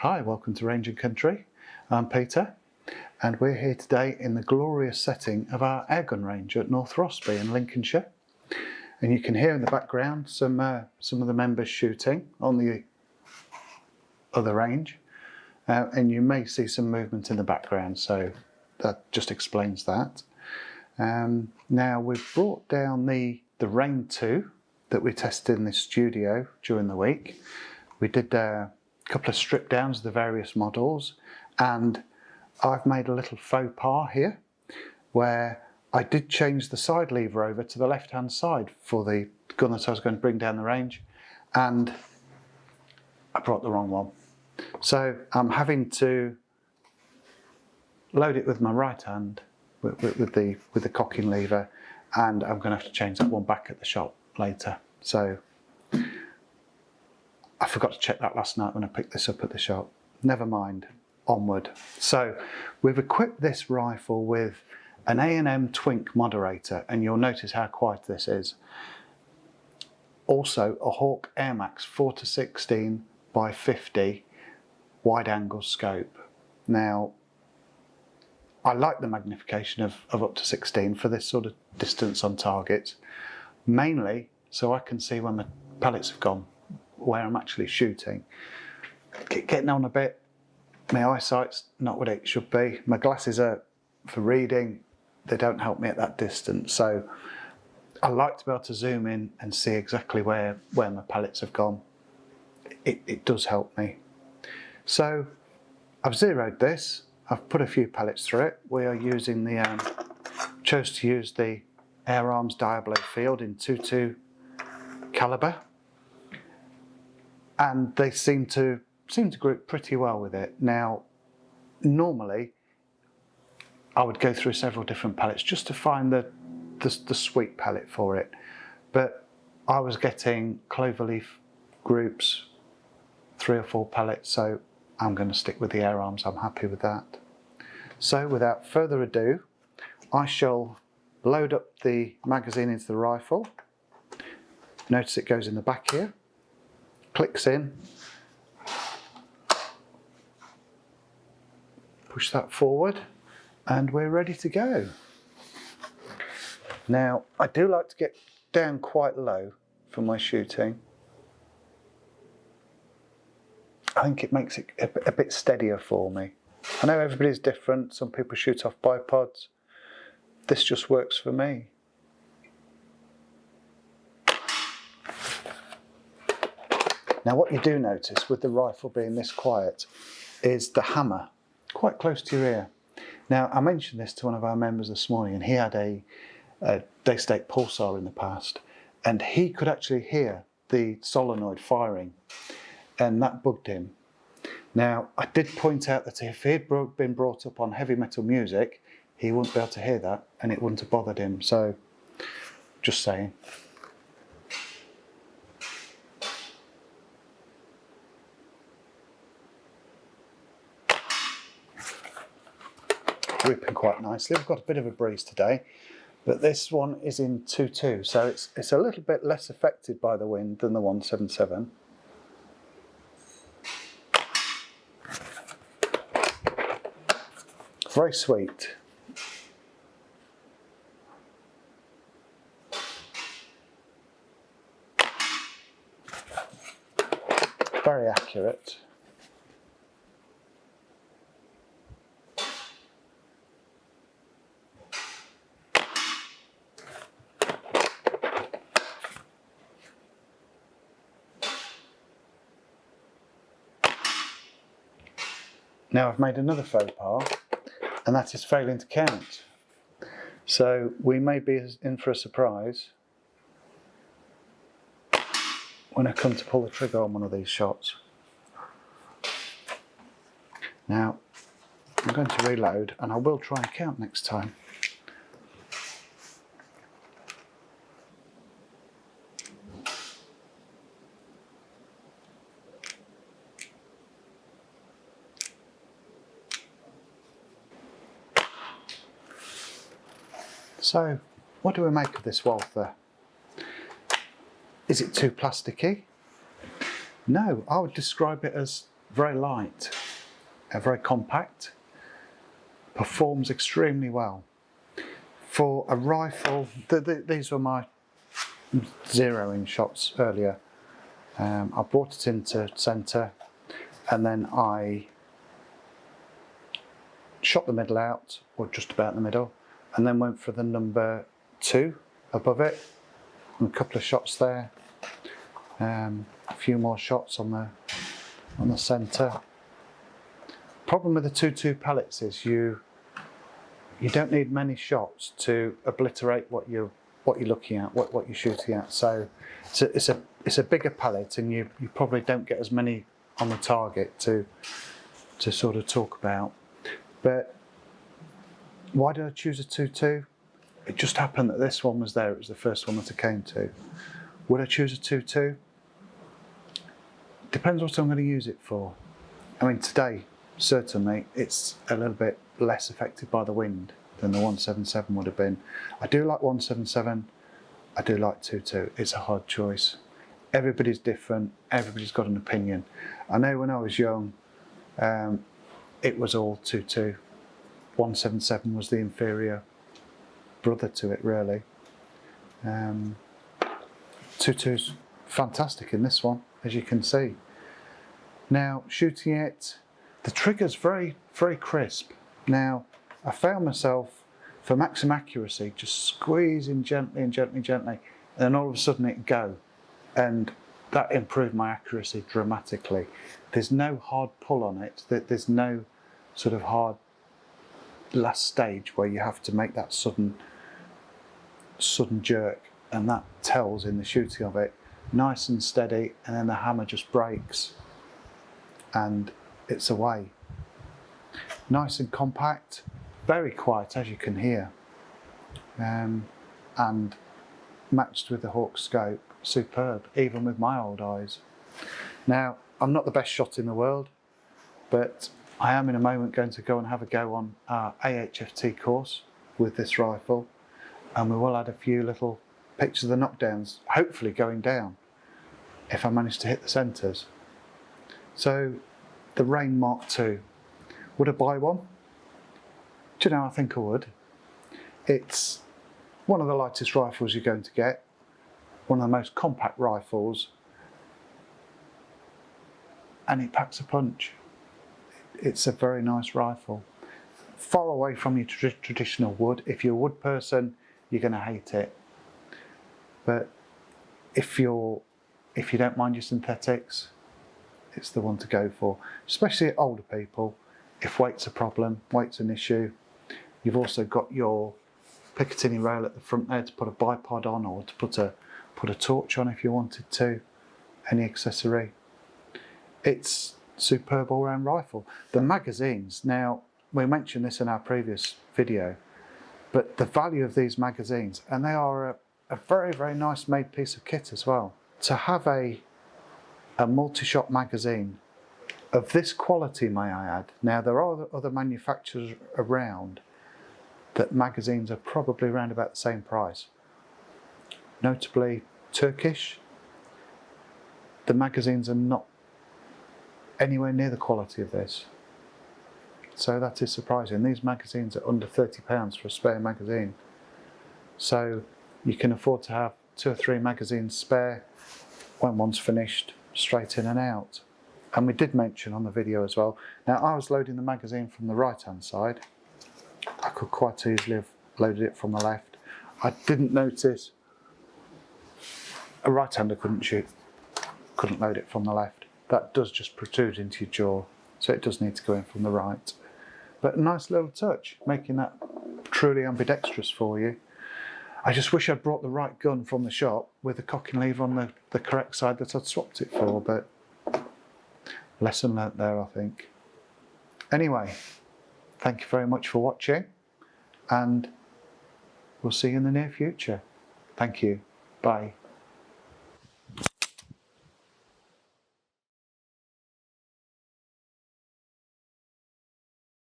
Hi, welcome to Range and Country. I'm Peter and we're here today in the glorious setting of our airgun range at North Rossby in Lincolnshire. And you can hear in the background some of the members shooting on the other range. And you may see some movement in the background, so that just explains that. Now we've brought down the Reign M2 that we tested in this studio during the week. We did a couple of strip downs of the various models, and I've made a little faux pas here where I did change the side lever over to the left hand side for the gun that I was going to bring down the range, and I brought the wrong one. So I'm having to load it with my right hand with the cocking lever, and I'm going to have to change that one back at the shop later. So I forgot to check that last night when I picked this up at the shop. Never mind, onward. So we've equipped this rifle with an A&M Twink moderator, and you'll notice how quiet this is. Also a Hawk Air Max 4-16 by 50 wide angle scope. Now I like the magnification of up to 16 for this sort of distance on target, mainly so I can see when the pellets have gone, where I'm actually shooting. Getting on a bit, my eyesight's not what it should be. My glasses are for reading, they don't help me at that distance. So I like to be able to zoom in and see exactly where my pellets have gone. It does help me. So I've zeroed this, I've put a few pellets through it. We are using chose to use the Air Arms Diablo Field in 2.2 caliber. And they seem to group pretty well with it. Now, normally I would go through several different pellets just to find the sweet pellet for it, but I was getting cloverleaf groups, 3 or 4 pellets, so I'm going to stick with the Air Arms. I'm happy with that. So without further ado, I shall load up the magazine into the rifle. Notice it goes in the back here. Clicks in, push that forward, and we're ready to go. Now, I do like to get down quite low for my shooting. I think it makes it a bit steadier for me. I know everybody's different, some people shoot off bipods. This just works for me. Now what you do notice with the rifle being this quiet is the hammer quite close to your ear. Now I mentioned this to one of our members this morning, and he had a Daystate Pulsar in the past, and he could actually hear the solenoid firing, and that bugged him. Now I did point out that if he'd been brought up on heavy metal music, he wouldn't be able to hear that and it wouldn't have bothered him, so just saying. Ripping quite nicely. We've got a bit of a breeze today, but this one is in 2.2, so it's a little bit less affected by the wind than the 177. Very sweet. Very accurate. Now I've made another faux pas, and that is failing to count. So we may be in for a surprise when I come to pull the trigger on one of these shots. Now I'm going to reload, and I will try and count next time. So, what do we make of this Walther? Is it too plasticky? No, I would describe it as very light, very compact, performs extremely well. For a rifle, these were my zeroing shots earlier. I brought it into centre and then I shot the middle out, or just about the middle, and then went for the number 2 above it, and a couple of shots there, a few more shots on the centre. Problem with the 2.2 pellets is you don't need many shots to obliterate what you're looking at, what you're shooting at. So it's a bigger pellet, and you probably don't get as many on the target to sort of talk about. But why did I choose a 2.2? It just happened that this one was there. It was the first one that I came to. Would I choose a 2.2? Depends what I'm going to use it for. I mean, today, certainly, it's a little bit less affected by the wind than the 177 would have been. I do like 177, I do like 2.2. It's a hard choice. Everybody's different, everybody's got an opinion. I know when I was young, it was all 2.2. 177 was the inferior brother to it, really. 2.2's fantastic in this one, as you can see. Now, shooting it, the trigger's very, very crisp. Now, I found myself, for maximum accuracy, just squeezing gently and gently and gently, and then all of a sudden it'd go. And that improved my accuracy dramatically. There's no hard pull on it. There's no sort of hard last stage where you have to make that sudden jerk, and that tells in the shooting of it. Nice and steady, and then the hammer just breaks and it's away. Nice and compact, very quiet, as you can hear, and matched with the Hawk scope, superb, even with my old eyes. Now, I'm not the best shot in the world, but I am in a moment going to go and have a go on our AHFT course with this rifle, and we will add a few little pictures of the knockdowns, hopefully going down, if I manage to hit the centres. So, the Reign M2. Would I buy one? Do you know, I think I would. It's one of the lightest rifles you're going to get, one of the most compact rifles, and it packs a punch. It's a very nice rifle. Far away from your traditional wood. If you're a wood person, you're going to hate it. But if you don't mind your synthetics, it's the one to go for, especially older people. If weight's a problem, weight's an issue. You've also got your Picatinny rail at the front there to put a bipod on, or to put a torch on if you wanted to, any accessory. It's superb all-round rifle. The magazines, now we mentioned this in our previous video, but the value of these magazines, and they are a very, very nice made piece of kit as well. To have a multi-shot magazine of this quality, may I add. Now, there are other manufacturers around that magazines are probably around about the same price. Notably Turkish. The magazines are not anywhere near the quality of this. So that is surprising. These magazines are under £30 for a spare magazine. So you can afford to have 2 or 3 magazines spare when one's finished, straight in and out. And we did mention on the video as well, now I was loading the magazine from the right hand side. I could quite easily have loaded it from the left. I didn't notice a right hander couldn't load it from the left. That does just protrude into your jaw, so it does need to go in from the right. But a nice little touch, making that truly ambidextrous for you. I just wish I'd brought the right gun from the shop with the cocking lever on the correct side that I'd swapped it for, but lesson learnt there, I think. Anyway, thank you very much for watching, and we'll see you in the near future. Thank you. Bye.